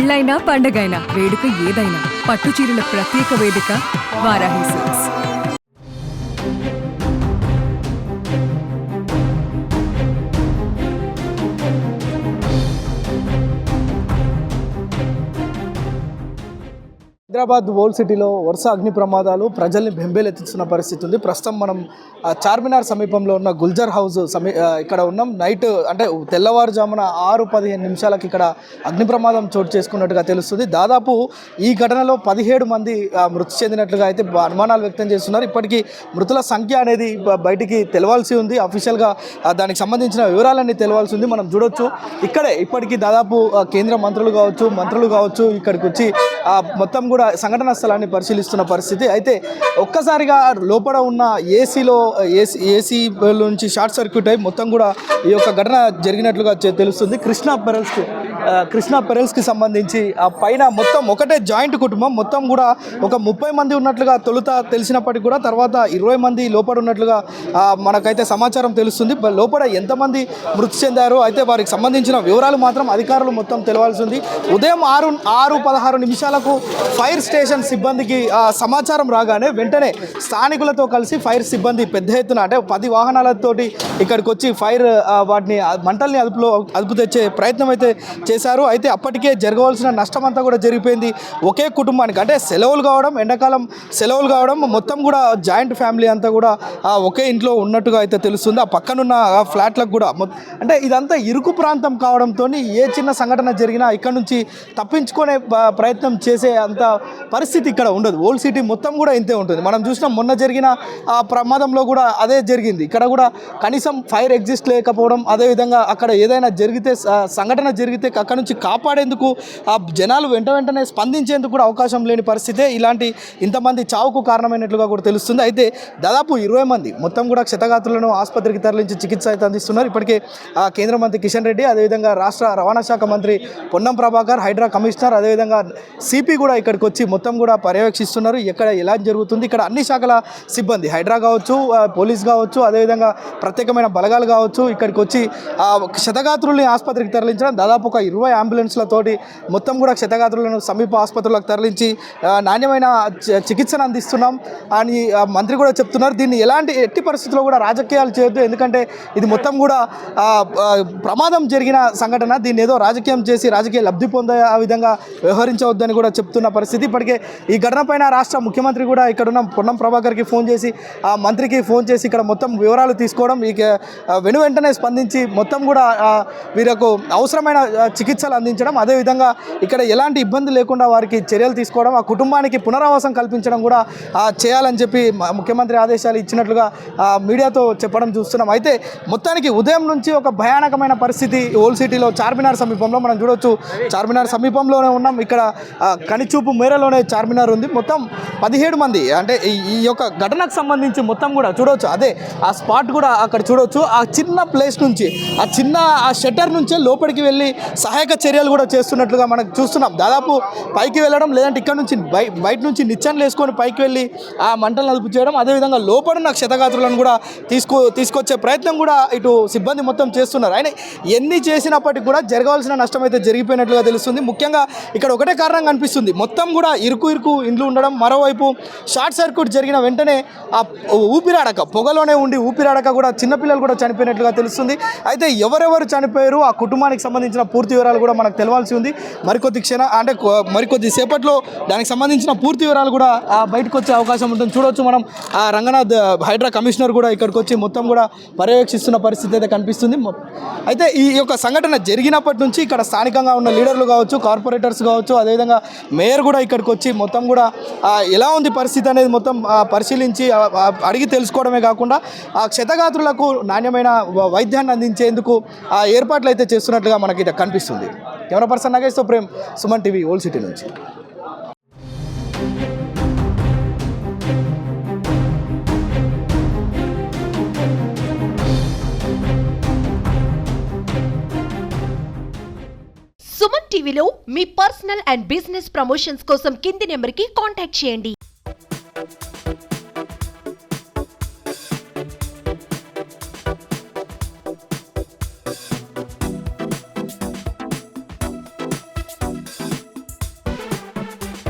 పెళ్ళైనా పండగైనా వేడుక ఏదైనా పట్టు చీరల ప్రత్యేక వేదిక వారాహి సిల్క్స్. హైదరాబాద్ ఓల్డ్ సిటీలో వరుస అగ్ని ప్రమాదాలు ప్రజల్ని బెంబేలెత్తిస్తున్న పరిస్థితి ఉంది. ప్రస్తుతం మనం చార్మినార్ సమీపంలో ఉన్న గుల్జర్ హౌస్ ఇక్కడ ఉన్నాం. నైట్ అంటే తెల్లవారుజామున 6:15 ఇక్కడ అగ్ని ప్రమాదం చోటు చేసుకున్నట్టుగా తెలుస్తుంది. దాదాపు ఈ ఘటనలో 17 మంది మృతి చెందినట్లుగా అయితే అనుమానాలు వ్యక్తం చేస్తున్నారు. ఇప్పటికీ మృతుల సంఖ్య అనేది బయటికి తెలవాల్సి ఉంది. అఫీషియల్గా దానికి సంబంధించిన వివరాలన్నీ తెలవాల్సి ఉంది. మనం చూడొచ్చు ఇక్కడే ఇప్పటికీ దాదాపు కేంద్ర మంత్రులు కావచ్చు ఇక్కడికి వచ్చి మొత్తం కూడా సంఘటనా స్థలాన్ని పరిశీలిస్తున్న పరిస్థితి. అయితే ఒక్కసారిగా లోపల ఉన్న ఏసీ నుంచి షార్ట్ సర్క్యూట్ అయి మొత్తం కూడా ఈ యొక్క ఘటన జరిగినట్లుగా తెలుస్తుంది. కృష్ణా పెరల్స్కి సంబంధించి ఆ పైన మొత్తం ఒకటే జాయింట్ కుటుంబం, మొత్తం కూడా ఒక 30 మంది ఉన్నట్లుగా తొలుత తెలిసినప్పటికీ కూడా తర్వాత 20 మంది లోపల ఉన్నట్లుగా మనకైతే సమాచారం తెలుస్తుంది. లోపల ఎంతమంది మృతి చెందారో అయితే వారికి సంబంధించిన వివరాలు మాత్రం అధికారులు మొత్తం తెలవాల్సి ఉంది. ఉదయం 6:16 ఫైర్ స్టేషన్ సిబ్బందికి సమాచారం రాగానే వెంటనే స్థానికులతో కలిసి ఫైర్ సిబ్బంది పెద్ద ఎత్తున అంటే 10 వాహనాలతోటి ఇక్కడికి వచ్చి వాటిని మంటల్ని అదుపు తెచ్చే ప్రయత్నం అయితే చేశారు. అయితే అప్పటికే జరగవలసిన నష్టం అంతా కూడా జరిగిపోయింది. ఒకే కుటుంబానికి అంటే సెలవులు కావడం, ఎండాకాలం సెలవులు కావడం, మొత్తం కూడా జాయింట్ ఫ్యామిలీ అంతా కూడా ఒకే ఇంట్లో ఉన్నట్టుగా అయితే తెలుస్తుంది. ఆ పక్కనున్న ఫ్లాట్లకు కూడా అంటే ఇదంతా ఇరుకు ప్రాంతం కావడంతో ఏ చిన్న సంఘటన జరిగినా ఇక్కడ నుంచి తప్పించుకునే ప్రయత్నం చేసే అంత పరిస్థితి ఇక్కడ ఉండదు. ఓల్డ్ సిటీ మొత్తం కూడా ఇంతే ఉంటుంది. మనం చూసినాం మొన్న జరిగిన ప్రమాదంలో కూడా అదే జరిగింది. ఇక్కడ కూడా కనీసం ఫైర్ ఎగ్జిస్ట్ లేకపోవడం, అదేవిధంగా అక్కడ ఏదైనా సంఘటన జరిగితే అక్కడ నుంచి కాపాడేందుకు ఆ జనాలు వెంటనే స్పందించేందుకు కూడా అవకాశం లేని పరిస్థితే ఇంతమంది చావుకు కారణమైనట్లుగా కూడా తెలుస్తుంది. అయితే దాదాపు 20 మంది మొత్తం కూడా క్షతగాత్రులను ఆసుపత్రికి తరలించి చికిత్స అయితే అందిస్తున్నారు. ఇప్పటికే కేంద్ర మంత్రి కిషన్ రెడ్డి, అదేవిధంగా రాష్ట్ర రవాణా శాఖ మంత్రి పొన్నం ప్రభాకర్, హైడ్రా కమిషనర్, అదేవిధంగా సిపి కూడా ఇక్కడికి వచ్చి మొత్తం కూడా పర్యవేక్షిస్తున్నారు. ఎక్కడ ఎలా జరుగుతుంది, ఇక్కడ అన్ని శాఖల సిబ్బంది హైడ్రా కావచ్చు, పోలీస్ కావచ్చు, అదేవిధంగా ప్రత్యేకమైన బలగాలు కావచ్చు ఇక్కడికి వచ్చి క్షతగాత్రుల్ని ఆసుపత్రికి తరలించడం, దాదాపు ఒక 20 అంబులెన్స్లతోటి మొత్తం కూడా క్షతగాత్రులను సమీప ఆసుపత్రులకు తరలించి నాణ్యమైన చికిత్సను అందిస్తున్నాం అని మంత్రి కూడా చెప్తున్నారు. దీన్ని ఎట్టి పరిస్థితుల్లో కూడా రాజకీయాలు చేయొద్దు, ఎందుకంటే ఇది మొత్తం కూడా ప్రమాదం జరిగిన సంఘటన, దీన్ని ఏదో రాజకీయం చేసి రాజకీయ లబ్ధి పొందే ఆ విధంగా వ్యవహరించవద్దని కూడా చెప్తున్న పరిస్థితి. ఇప్పటికే ఈ ఘటన పైన రాష్ట్ర ముఖ్యమంత్రి కూడా ఇక్కడున్న పొన్నం ప్రభాకర్కి ఫోన్ చేసి ఆ మంత్రికి ఫోన్ చేసి ఇక్కడ మొత్తం వివరాలు తీసుకోవడం, వెంటనే స్పందించి మొత్తం కూడా వీరికి అవసరమైన చికిత్సలు అందించడం, అదేవిధంగా ఇక్కడ ఎలాంటి ఇబ్బంది లేకుండా వారికి చర్యలు తీసుకోవడం, ఆ కుటుంబానికి పునరావాసం కల్పించడం కూడా చేయాలని చెప్పి ముఖ్యమంత్రి ఆదేశాలు ఇచ్చినట్లుగా మీడియాతో చెప్పడం చూస్తున్నాం. అయితే మొత్తానికి ఉదయం నుంచి ఒక భయానకమైన పరిస్థితి ఓల్డ్ సిటీలో చార్మినార్ సమీపంలో మనం చూడొచ్చు. చార్మినార్ సమీపంలోనే ఉన్నాం. ఇక్కడ కనిచూపు మేరలోనే చార్మినార్ ఉంది. మొత్తం 17 మంది అంటే ఈ యొక్క ఘటనకు సంబంధించి మొత్తం కూడా చూడవచ్చు. అదే ఆ స్పాట్ కూడా అక్కడ చూడవచ్చు. ఆ చిన్న ప్లేస్ నుంచి ఆ షట్టర్ నుంచే లోపలికి వెళ్ళి సహాయక చర్యలు కూడా చేస్తున్నట్లుగా మనకు చూస్తున్నాం. దాదాపు పైకి వెళ్ళడం, లేదంటే ఇక్కడ నుంచి బయట నుంచి నిచ్చెనలు వేసుకొని పైకి వెళ్ళి ఆ మంటలను అదుపు చేయడం, అదేవిధంగా లోపడున్న క్షతగాత్రులను కూడా తీసుకొచ్చే ప్రయత్నం కూడా ఇటు సిబ్బంది మొత్తం చేస్తున్నారు. ఆయన ఎన్ని చేసినప్పటికీ కూడా జరగవలసిన నష్టం అయితే జరిగిపోయినట్లుగా తెలుస్తుంది. ముఖ్యంగా ఇక్కడ ఒకటే కారణం కనిపిస్తుంది, మొత్తం కూడా ఇరుకు ఇండ్లు ఉండడం, మరోవైపు షార్ట్ సర్క్యూట్ జరిగిన వెంటనే ఆ ఊపిరాడక పొగలోనే ఉండి ఊపిరాడక కూడా చిన్నపిల్లలు కూడా చనిపోయినట్లుగా తెలుస్తుంది. అయితే ఎవరెవరు చనిపోయారు, ఆ కుటుంబానికి సంబంధించిన పూర్తి వివరాలు కూడా మనకు తెలవాల్సి ఉంది. మరికొద్ది సేపట్లో దానికి సంబంధించిన పూర్తి వివరాలు కూడా బయటకు వచ్చే అవకాశం ఉంటుంది. చూడవచ్చు మనం రంగనాథ్ హైడ్రా కమిషనర్ కూడా ఇక్కడికి వచ్చి మొత్తం కూడా పర్యవేక్షిస్తున్న పరిస్థితి అయితే కనిపిస్తుంది. అయితే ఈ యొక్క సంఘటన జరిగినప్పటి నుంచి ఇక్కడ స్థానికంగా ఉన్న లీడర్లు కావచ్చు, కార్పొరేటర్స్ కావచ్చు, అదేవిధంగా మేయర్ కూడా ఇక్కడికి వచ్చి మొత్తం కూడా ఎలా ఉంది పరిస్థితి అనేది మొత్తం పరిశీలించి అడిగి తెలుసుకోవడమే కాకుండా ఆ క్షతగాత్రులకు నాణ్యమైన వైద్యాన్ని అందించేందుకు ఏర్పాట్లు అయితే చేస్తున్నట్లుగా మనకి కనిపిస్తుంది. Camera person Nageswara Prem, Suman TV, old city నుంచి. సుమన్ టీవీలో మీ పర్సనల్ అండ్ బిజినెస్ ప్రమోషన్స్ కోసం కింది నెంబర్కి కాంటాక్ట్ చేయండి.